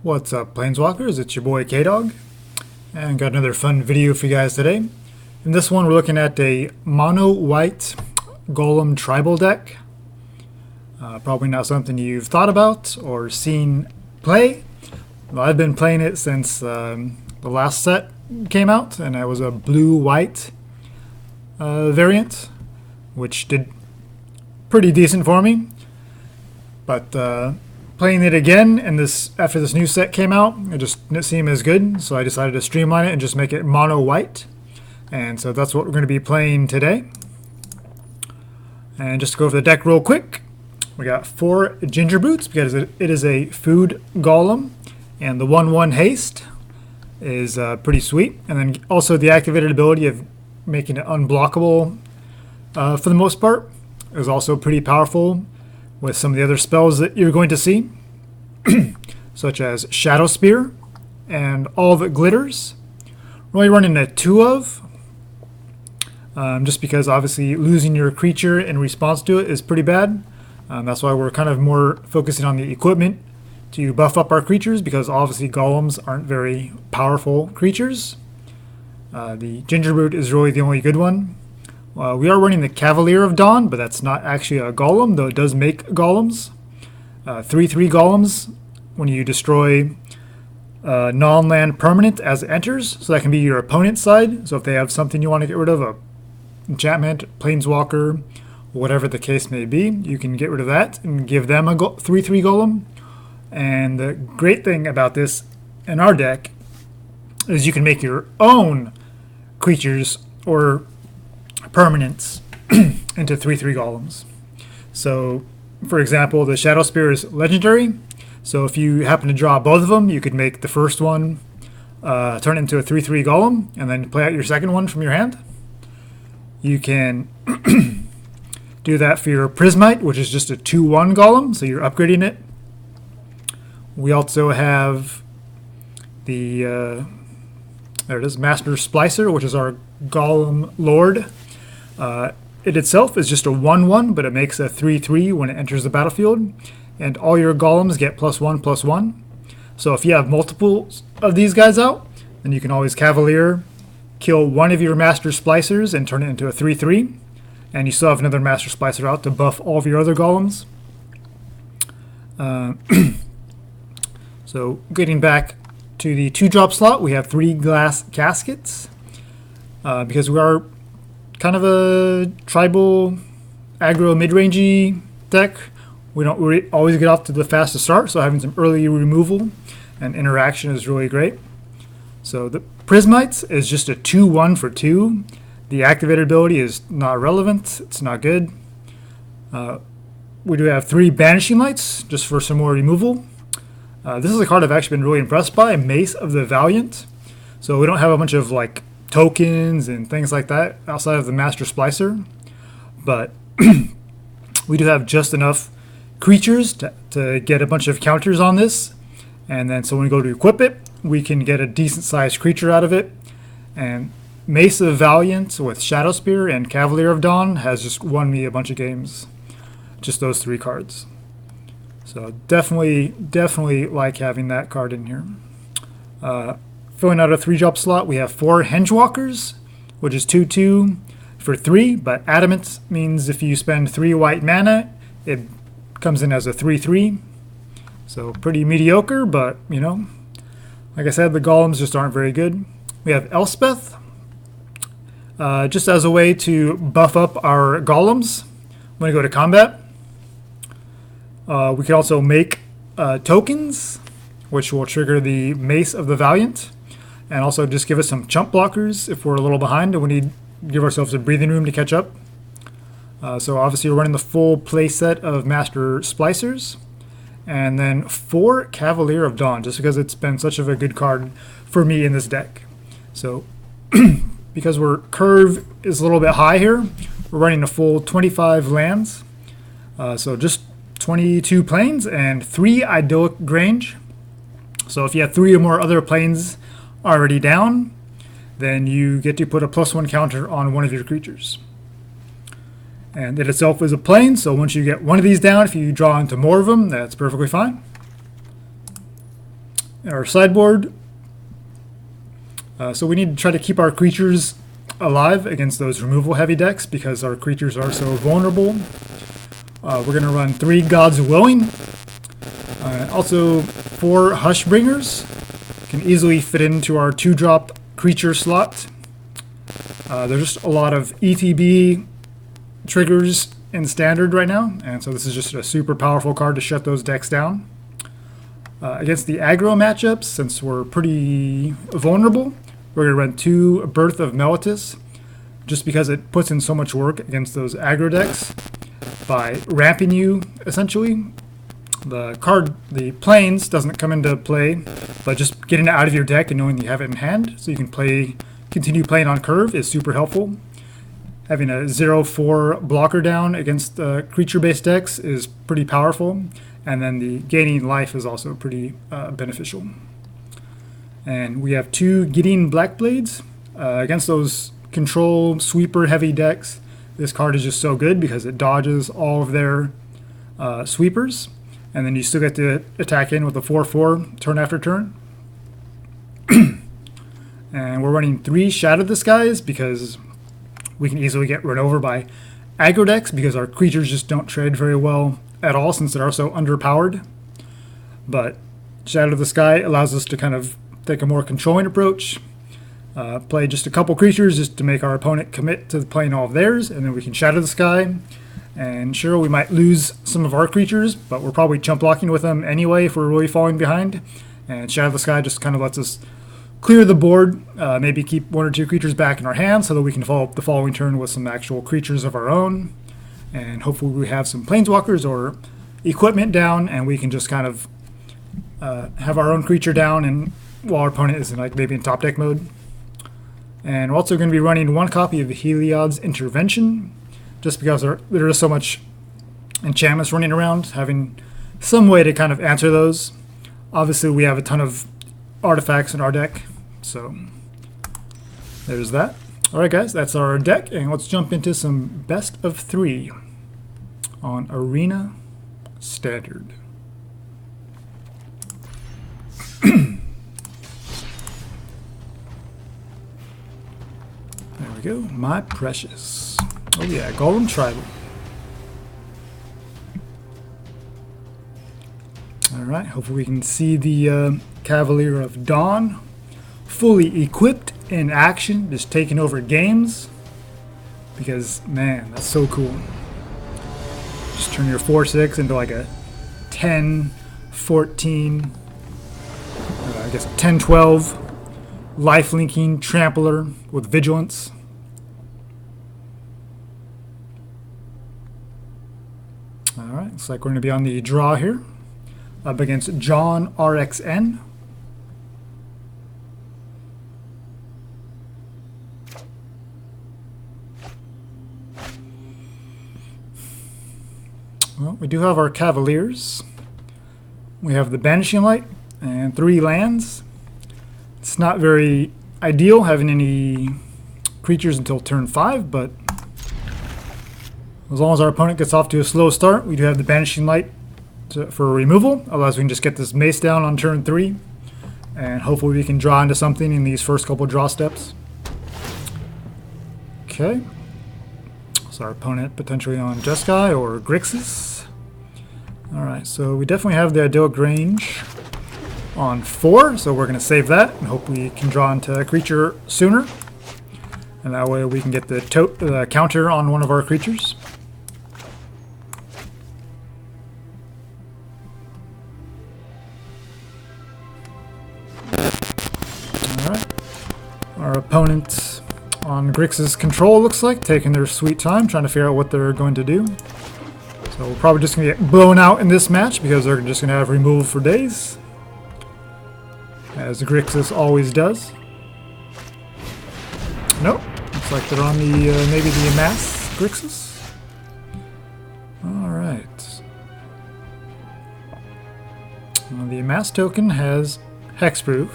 What's up, Planeswalkers? It's your boy K-Dog, and got another fun video for you guys today. In this one, we're looking at a mono-white Golem tribal deck. Probably not something you've thought about or seen play. Well, I've been playing it since the last set came out, and it was a blue-white variant, which did pretty decent for me. But playing it again, and after this new set came out, it just didn't seem as good, so I decided to streamline it and just make it mono white. And so that's what we're going to be playing today. And just to go over the deck real quick, we got 4 Ginger Boots because it is a food golem, and the 1/1 haste is pretty sweet. And then also the activated ability of making it unblockable for the most part is also pretty powerful with some of the other spells that you're going to see, such as Shadow Spear and All That Glitters. We're only running a 2 of, just because obviously losing your creature in response to it is pretty bad. That's why we're kind of more focusing on the equipment to buff up our creatures, because obviously golems aren't very powerful creatures. The Ginger Boot is really the only good one. We are running the Cavalier of Dawn, but that's not actually a golem, though it does make golems. 3/3 golems when you destroy non-land permanent as it enters, so that can be your opponent's side. So if they have something you want to get rid of, a enchantment, planeswalker, whatever the case may be, you can get rid of that and give them a 3/3 golem. And the great thing about this in our deck is you can make your own creatures or permanents into 3/3 golems. So, for example, the Shadow Spear is legendary. So if you happen to draw both of them, you could make the first one turn into a 3/3 golem, and then play out your second one from your hand. You can do that for your Prismite, which is just a 2/1 golem, so you're upgrading it. We also have the there it is, Master Splicer, which is our Golem Lord. It itself is just a 1/1, but it makes a 3/3 when it enters the battlefield, and all your golems get +1/+1. So if you have multiples of these guys out, then you can always Cavalier, kill one of your Master Splicers and turn it into a 3/3, and you still have another Master Splicer out to buff all of your other golems. So getting back to the 2-drop slot, we have 3 Glass Caskets, because we are kind of a tribal aggro mid-rangey deck. We don't always get off to the fastest start, so having some early removal and interaction is really great. So the Prismites is just a 2/1 for 2. The activated ability is not relevant. It's not good. We do have 3 Banishing Lights just for some more removal. This is a card I've actually been really impressed by, Mace of the Valiant. So we don't have a bunch of like tokens and things like that outside of the Master Splicer, but we do have just enough creatures to get a bunch of counters on this, and then so when we go to equip it, we can get a decent sized creature out of it. And Mace of Valiant with Shadow Spear and Cavalier of Dawn has just won me a bunch of games, just those 3 cards. So definitely like having that card in here. Filling out a 3-drop slot, we have 4 Hengewalkers, which is 2/2 for 3, but Adamant means if you spend 3 white mana, it comes in as a 3/3. So pretty mediocre, but you know, like I said, the golems just aren't very good. We have Elspeth, just as a way to buff up our golems when we go to combat. We can also make tokens, which will trigger the Mace of the Valiant, and also just give us some chump blockers if we're a little behind and we need to give ourselves a breathing room to catch up. So obviously we're running the full play set of Master Splicers, and then 4 Cavalier of Dawn, just because it's been such a good card for me in this deck. So because our curve is a little bit high here, we're running a full 25 lands. So just 22 planes and 3 Idyllic Grange. So if you have 3 or more other planes already down, then you get to put a +1 counter on one of your creatures. And it itself is a plane, so once you get one of these down, if you draw into more of them, that's perfectly fine. our sideboard. So we need to try to keep our creatures alive against those removal heavy decks because our creatures are so vulnerable. We're going to run 3 Gods Willing. Also 4 Hushbringers. Can easily fit into our 2-drop creature slot. There's just a lot of ETB triggers in Standard right now, and so this is just a super powerful card to shut those decks down. Against the aggro matchups, since we're pretty vulnerable, we're going to run 2 Birth of Meletis, just because it puts in so much work against those aggro decks by ramping you, essentially. The Plains doesn't come into play, but just getting it out of your deck and knowing you have it in hand, so you can continue playing on curve is super helpful. Having a 0/4 blocker down against creature-based decks is pretty powerful, and then the gaining life is also pretty beneficial. And we have 2 Gideon Blackblades against those control sweeper heavy decks. This card is just so good because it dodges all of their sweepers, and then you still get to attack in with a 4/4 turn after turn. And we're running 3 Shadow the Skies because we can easily get run over by aggro decks because our creatures just don't trade very well at all since they are so underpowered. But Shadow the Sky allows us to kind of take a more controlling approach, play just a couple creatures just to make our opponent commit to playing all of theirs, and then we can Shadow the Sky. And sure, we might lose some of our creatures, but we're probably chump blocking with them anyway if we're really falling behind. And Shadow the Sky just kind of lets us clear the board, maybe keep 1 or 2 creatures back in our hands so that we can follow up the following turn with some actual creatures of our own. And hopefully we have some planeswalkers or equipment down, and we can just kind of have our own creature down and while our opponent is maybe in top deck mode. And we're also going to be running 1 copy of Heliod's Intervention, just because there is so much enchantments running around, having some way to kind of answer those. Obviously we have a ton of artifacts in our deck, so there's that. Alright guys, that's our deck, and let's jump into some best of 3 on Arena Standard. There we go, my precious. Oh yeah, Golem Tribal. Alright, hopefully we can see the Cavalier of Dawn fully equipped in action, just taking over games. Because, man, that's so cool. Just turn your 4/6 into like a 10/14, I guess 10/12 life-linking trampler with vigilance. Alright, looks like we're going to be on the draw here. Up against John RXN. Well, we do have our Cavaliers. We have the Banishing Light and 3 lands. It's not very ideal having any creatures until turn 5, but as long as our opponent gets off to a slow start, we do have the Banishing Light for removal. Otherwise we can just get this mace down on turn 3, and hopefully we can draw into something in these first couple draw steps. Okay. So our opponent potentially on Jeskai or Grixis. Alright, so we definitely have the idyllic range on 4, so we're going to save that and hope we can draw into a creature sooner. And that way we can get the counter on one of our creatures. Alright. Our opponent on Grixis control looks like, taking their sweet time, trying to figure out what they're going to do. So we're probably just going to get blown out in this match because they're just going to have removal for days. As Grixis always does. Nope. Looks like they're on the, maybe the Amass Grixis. Alright. Well, the Amass token has Hexproof.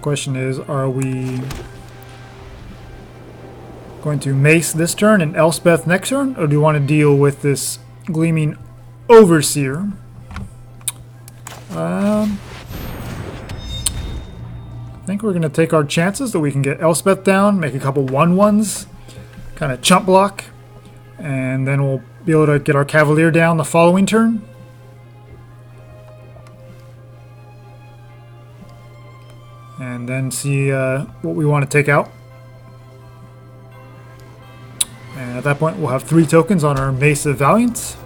Question is, are we going to mace this turn and Elspeth next turn, or do we want to deal with this Gleaming Overseer. I think we're going to take our chances that we can get Elspeth down, make a couple 1/1s, kind of chump block, and then we'll be able to get our Cavalier down the following turn. And then see what we want to take out. And at that point we'll have 3 tokens on our Mace of Valiant.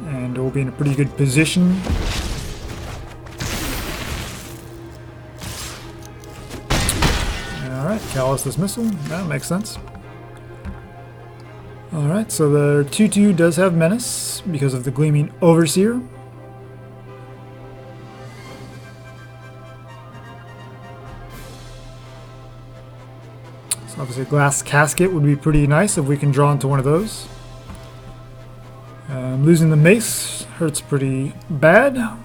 And we'll be in a pretty good position. Alright, Callous Dismissal. That makes sense. Alright, so the 2/2 does have Menace because of the Gleaming Overseer. So obviously a Glass Casket would be pretty nice if we can draw into one of those. Losing the Mace hurts pretty bad. I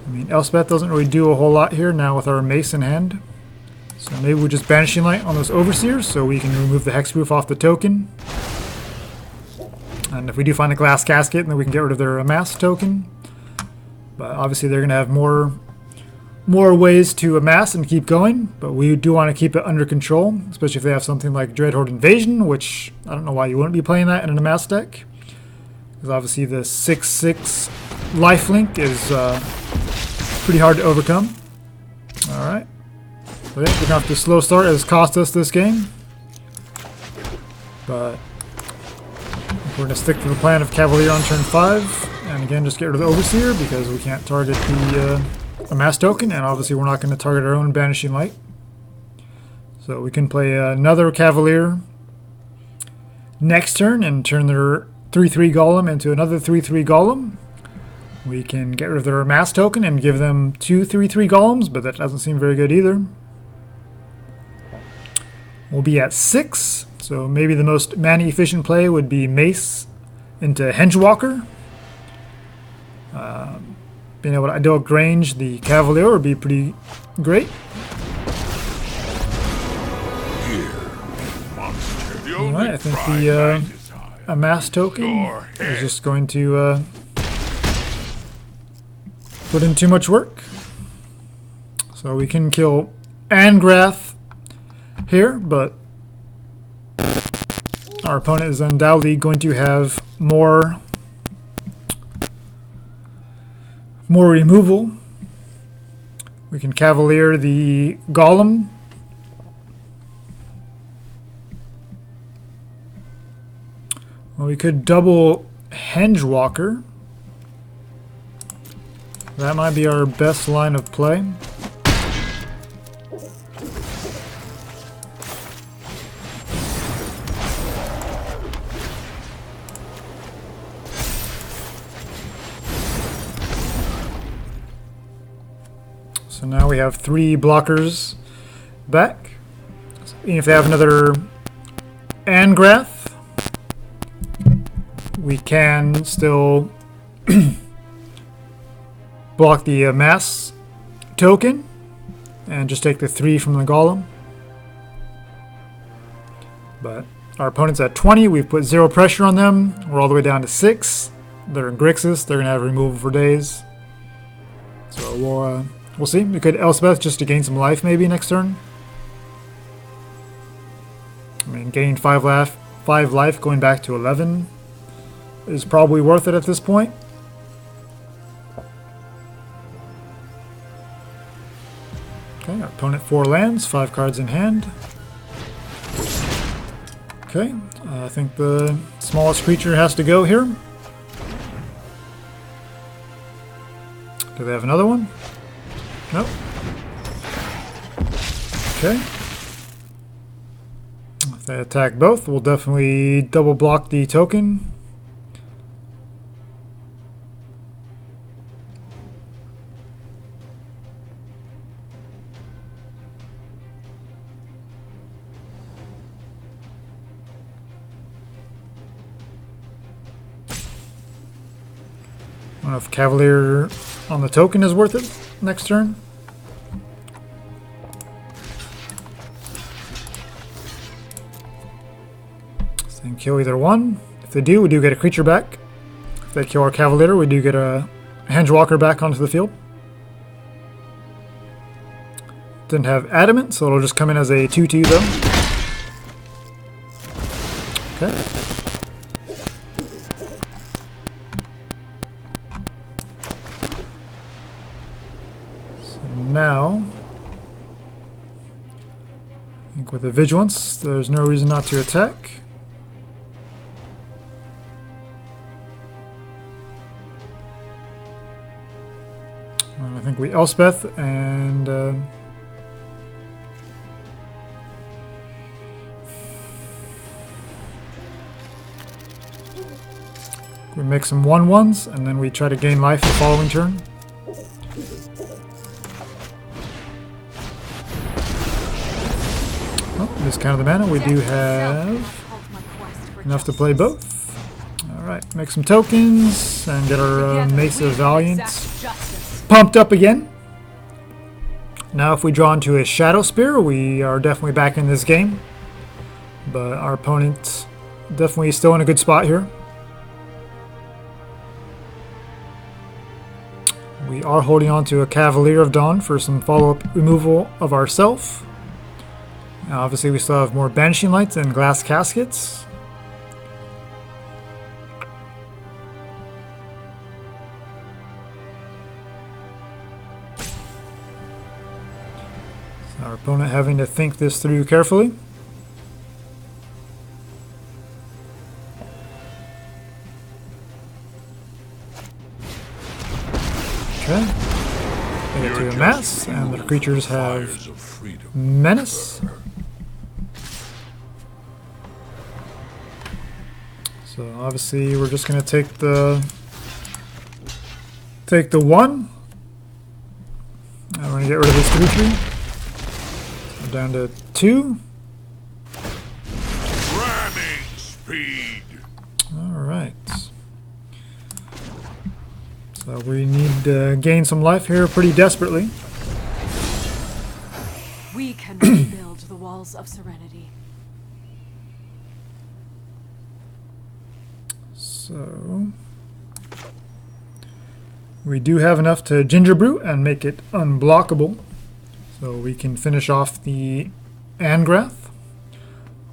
mean, Elspeth doesn't really do a whole lot here now with our Mace in hand. So maybe we're just Banishing Light on those Overseers so we can remove the Hexproof off the token. And if we do find a Glass Casket, then we can get rid of their Amass token. But obviously they're going to have more ways to amass and keep going, but we do want to keep it under control, especially if they have something like Dreadhorde Invasion, which I don't know why you wouldn't be playing that in an amass deck. Because obviously the 6/6 lifelink is pretty hard to overcome. Alright. So yeah, we're going to have to slow start as cost us this game. But we're going to stick to the plan of Cavalier on turn 5. And again, just get rid of the Overseer because we can't target the Amass token, and obviously we're not going to target our own Banishing Light. So we can play another Cavalier next turn and turn their 3/3 Golem into another 3/3 Golem. We can get rid of their Amass token and give them 2 3/3 Golems, but that doesn't seem very good either. We'll be at 6, so maybe the most mana efficient play would be Mace into Hengewalker. Being able to idyllic range the Cavalier would be pretty great. Alright, I think the Amass token is just going to put in too much work. So we can kill Angrath here, but our opponent is undoubtedly going to have more removal. We can Cavalier the Golem. Well, we could double Hengewalker. That might be our best line of play. So now we have 3 blockers back. So even if they have another Angrath, we can still block the Amass token and just take the 3 from the Golem. But our opponent's at 20. We've put 0 pressure on them. We're all the way down to 6. They're in Grixis. They're going to have removal for days. So we'll see. We could Elspeth just to gain some life maybe next turn. I mean, gaining 5 life going back to 11 is probably worth it at this point. Okay, our opponent 4 lands, 5 cards in hand. Okay, I think the smallest creature has to go here. Do they have another one? Nope. Okay. If they attack both, we'll definitely double block the token. I don't know if Cavalier on the token is worth it next turn. And kill either one. If they do, we do get a creature back. If they kill our Cavalier, we do get a Henge back onto the field. Didn't have Adamant, so it'll just come in as a 2/2 though. Okay. So now, I think with the Vigilance, there's no reason not to attack. And I think we Elspeth and we make some 1/1s, and then we try to gain life the following turn. Oh, discounted the mana. We do have enough to play both. Alright, make some tokens, and get our Mace of Valiance pumped up again. Now if we draw into a Shadow Spear, we are definitely back in this game. But our opponent definitely still in a good spot here. We are holding on to a Cavalier of Dawn for some follow-up removal of ourself. Obviously we still have more Banishing Lights and Glass Caskets. So our opponent having to think this through carefully. Okay. They get to a mass, and the creatures have Menace. So obviously we're just gonna take the 1. And we're gonna get rid of this 3/3. We're down to 2. Ramming speed. Alright. So we need to gain some life here pretty desperately. We can rebuild the walls of serenity. So we do have enough to Ginger Brew and make it unblockable. So we can finish off the Angrath.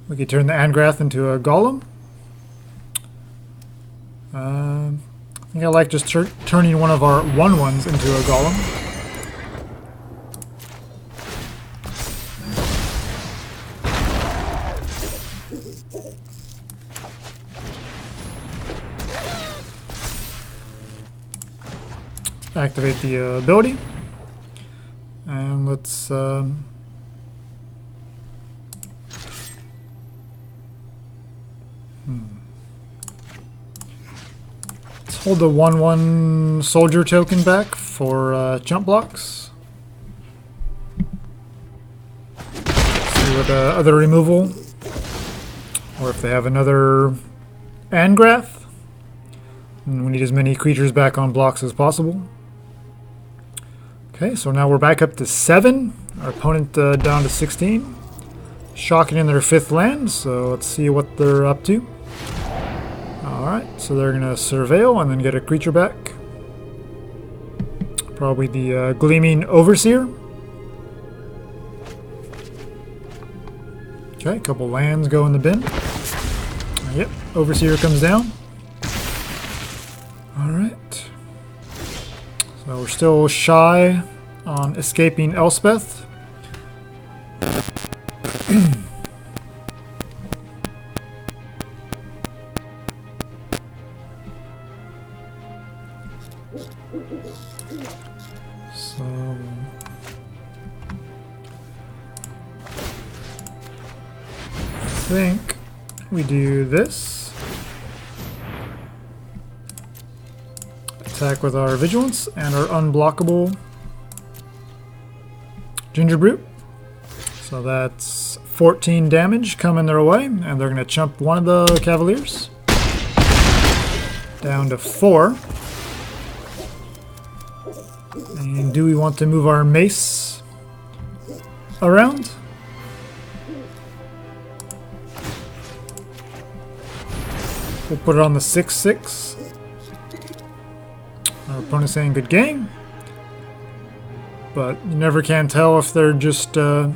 We could turn the Angrath into a Golem. I think I like just turning one of our 1/1s into a Golem. Activate the ability. And let's hold the 1/1 soldier token back for jump blocks. See what other removal, or if they have another Angrath. And we need as many creatures back on blocks as possible. Okay, so now we're back up to 7. Our opponent down to 16. Shocking in their 5th land, so let's see what they're up to. Alright, so they're going to Surveil and then get a creature back. Probably the Gleaming Overseer. Okay, a couple lands go in the bin. Yep, Overseer comes down. Alright. So we're still shy on escaping Elspeth. So I think we do this. Attack with our Vigilance and our unblockable Ginger Brute. So that's 14 damage coming their way, and they're going to chump one of the Cavaliers down to 4. And do we want to move our Mace around? We'll put it on the 6/6. Our opponent's saying good game. But you never can tell if they're just trying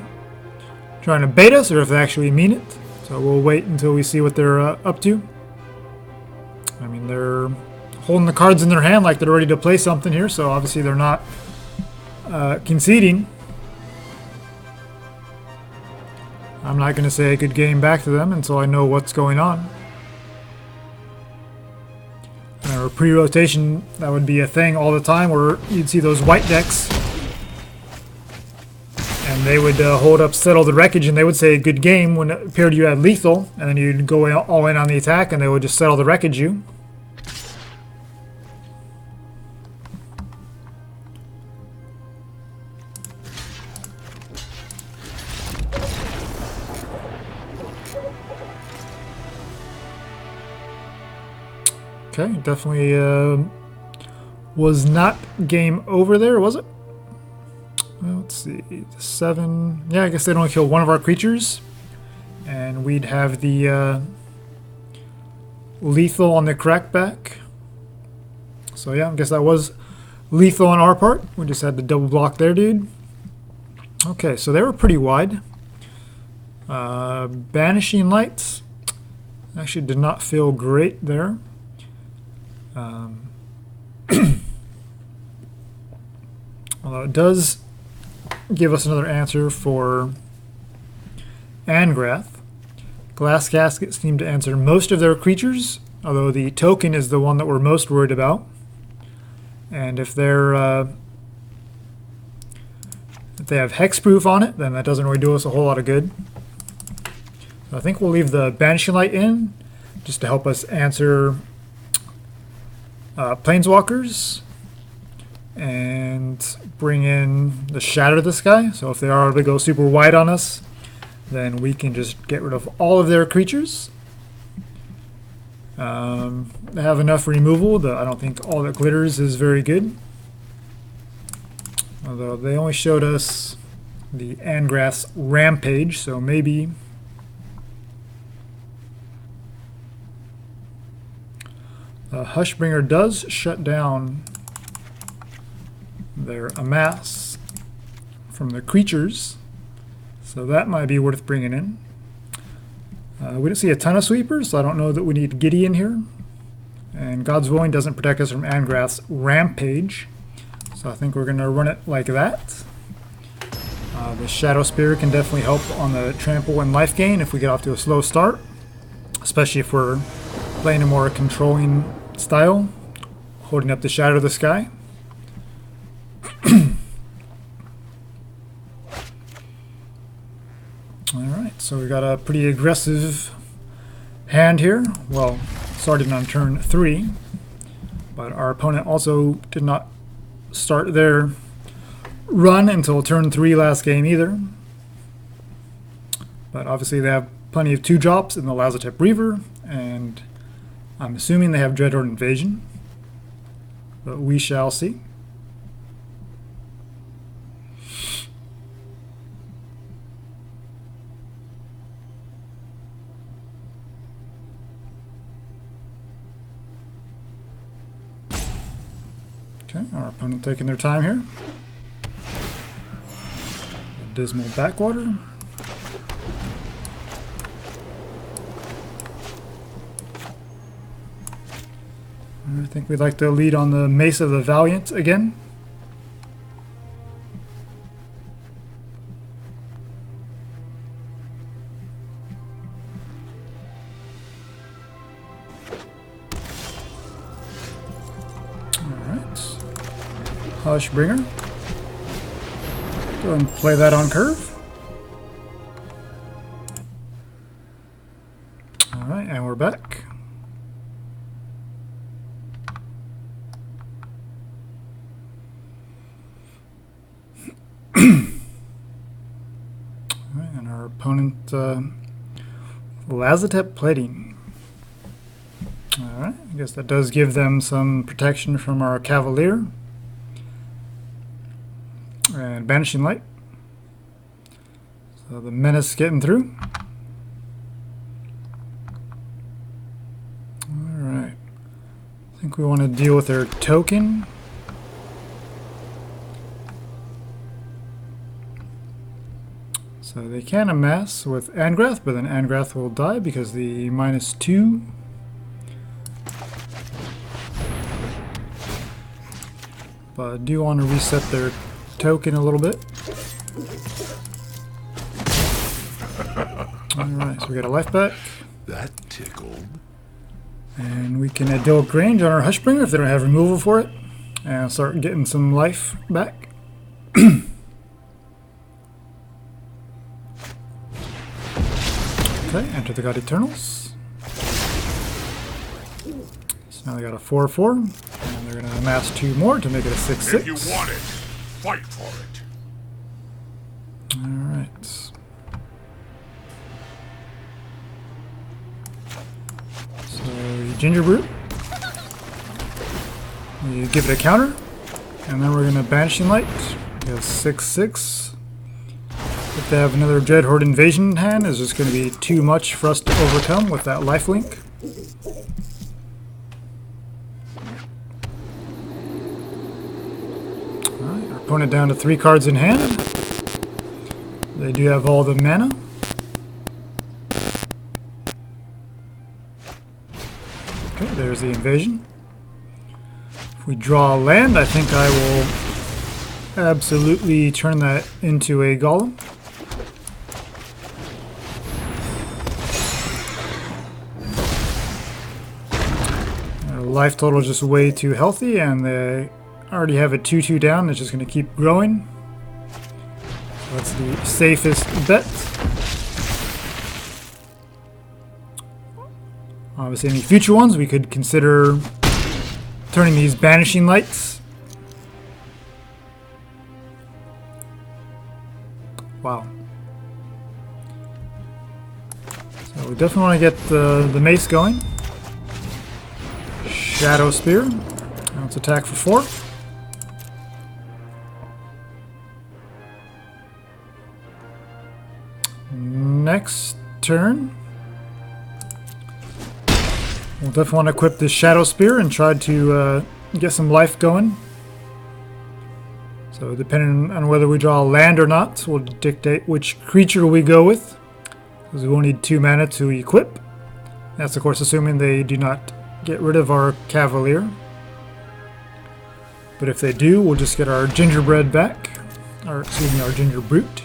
to bait us or if they actually mean it. So we'll wait until we see what they're up to. I mean, they're holding the cards in their hand like they're ready to play something here, so obviously they're not conceding. I'm not going to say a good game back to them until I know what's going on. Or pre-rotation, that would be a thing all the time where you'd see those white decks and they would hold up Settle the Wreckage and they would say good game when it appeared you had lethal, and then you'd go all in on the attack and they would just Settle the Wreckage you. Okay, definitely was not game over there, was it? Well, let's see, 7. Yeah, I guess they'd only kill one of our creatures, and we'd have the lethal on the crackback. So yeah, I guess that was lethal on our part. We just had to double block there, dude. Okay, so they were pretty wide. Banishing Lights actually did not feel great there. Although it does give us another answer for Angrath. Glass Casket seemed to answer most of their creatures, although the token is the one that we're most worried about. And if they're if they have hexproof on it, then that doesn't really do us a whole lot of good. So I think we'll leave the Banishing Light in just to help us answer Planeswalkers and bring in the Shatter the Sky. So if they are to go super wide on us, then we can just get rid of all of their creatures. They have enough removal that I don't think all that glitters is very good. Although they only showed us the Angrath's Rampage, so maybe Hushbringer does shut down their Amass from the creatures, so that might be worth bringing in. We didn't see a ton of sweepers, so I don't know that we need Giddy in here. And God's Willing doesn't protect us from Angrath's Rampage, so I think we're going to run it like that. The Shadow Spear can definitely help on the trample and life gain if we get off to a slow start, especially if we're playing a more controlling style, holding up the Shadow of the Sky. Alright, so we got a pretty aggressive hand here. Well, starting on turn 3, but our opponent also did not start their run until turn 3 last game either. But obviously they have plenty of 2-drops in the Lazotep Reaver, and I'm assuming they have Dreadhorde Invasion, but we shall see. Okay, our opponent taking their time here. Dismal Backwater. I think we'd like to lead on the Mace of the Valiant again. Alright. Hushbringer. Go ahead and play that on curve. Alright, and we're back. And our opponent, Lazotep Plating. Alright, I guess that does give them some protection from our Cavalier. And Banishing Light. So the Menace getting through. think we want to deal with their token. So they can amass with Angrath, but then Angrath will die because the -2. But I do want to reset their token a little bit. Alright, so we got a life back. That tickled. And we can deal range on our Hushbringer if they don't have removal for it. And start getting some life back. Okay, enter the God Eternals. So now they got a 4/4. And they're going to amass 2 more to make it a 6/6. If you want it, fight for it. Alright. So you Ginger Brute. You give it a counter. And then we're going to Banishing Light. We have 6/6. If they have another Dreadhorde Invasion in hand, it's just going to be too much for us to overcome with that lifelink. Alright, our opponent down to 3 cards in hand. They do have all the mana. Okay, there's the invasion. If we draw a land, I think I will absolutely turn that into a Golem. Life total is just way too healthy, and they already have a 2/2 down. It's just going to keep growing. So that's the safest bet. Obviously, any future ones we could consider turning these Banishing Lights. Wow. So we definitely want to get the mace going. Shadow Spear. Now let's attack for 4. Next turn, we'll definitely want to equip this Shadow Spear and try to get some life going. So depending on whether we draw a land or not, will dictate which creature we go with. Because we will need 2 mana to equip. That's of course assuming they do not get rid of our Cavalier. But if they do, we'll just get our Gingerbread back. Or excuse me, our Ginger Brute.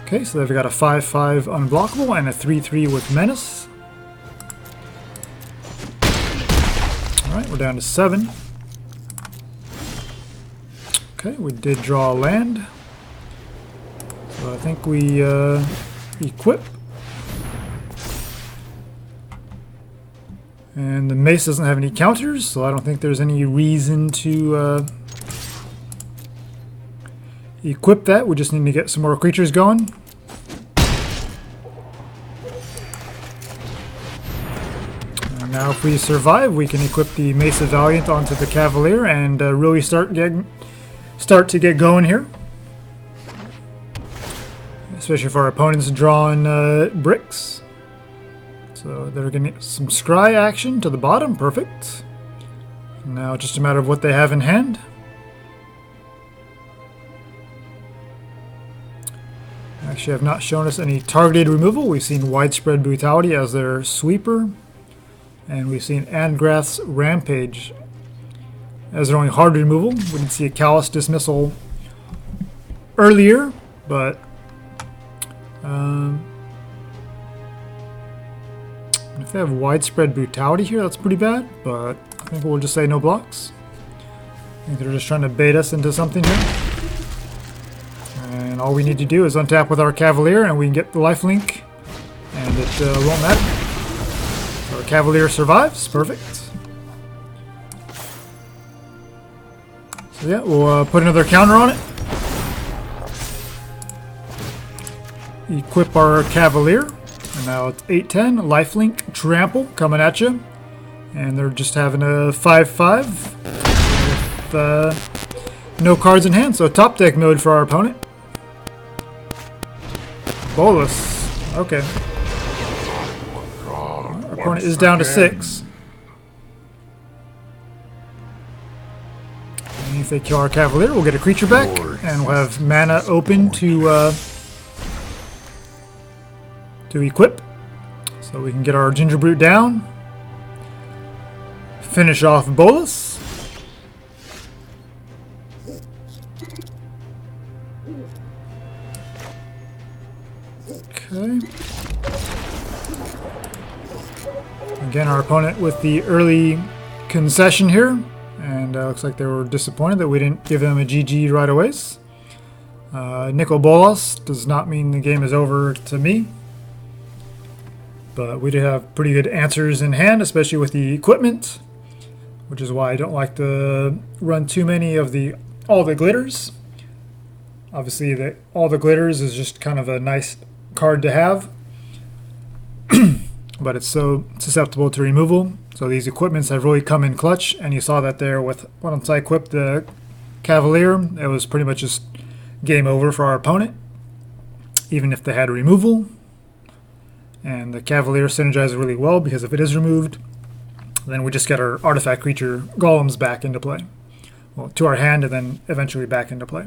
Okay, so they've got a 5/5 unblockable and a 3/3 with Menace. Alright, we're down to 7. Okay, we did draw a land. So I think we equip. And the mace doesn't have any counters, so I don't think there's any reason to equip that. We just need to get some more creatures going. And now if we survive, we can equip the Mace of Valiant onto the Cavalier and really start to get going here. Especially if our opponent's drawing bricks. So they're going to get some scry action to the bottom. Perfect. Now it's just a matter of what they have in hand. Actually, have not shown us any targeted removal. We've seen Widespread Brutality as their sweeper. And we've seen Angrath's Rampage as their only hard removal. We did see a Callous Dismissal earlier, but if they have Widespread Brutality here, that's pretty bad, but I think we'll just say no blocks. I think they're just trying to bait us into something here. And all we need to do is untap with our Cavalier and we can get the lifelink, and it won't matter. So our Cavalier survives, perfect. So yeah, we'll put another counter on it. Equip our Cavalier. And now it's 8/10, lifelink, trample coming at you. And they're just having a 5/5 with no cards in hand. So top deck mode for our opponent. Bolus. Okay. Our opponent is down to 6. If they kill our Cavalier, we'll get a creature back, and we'll have mana open to equip. So we can get our Ginger Brute down. Finish off Bolus. Okay. Again, our opponent with the early concession here, and looks like they were disappointed that we didn't give them a GG right away. Nicol Bolas does not mean the game is over to me, but we did have pretty good answers in hand, especially with the equipment, which is why I don't like to run too many of all the glitters. Obviously, all the glitters is just kind of a nice card to have, but it's so susceptible to removal. So these equipments have really come in clutch, and you saw that there with once I equipped the Cavalier, it was pretty much just game over for our opponent, even if they had removal. And the Cavalier synergizes really well, because if it is removed, then we just get our artifact creature golems back into play. Well, to our hand, and then eventually back into play.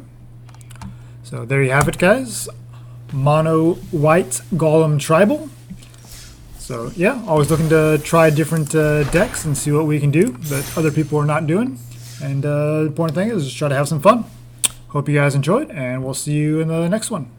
So there you have it, guys. Mono white golem tribal. So yeah, always looking to try different decks and see what we can do that other people are not doing. And the important thing is just try to have some fun. Hope you guys enjoyed, and we'll see you in the next one.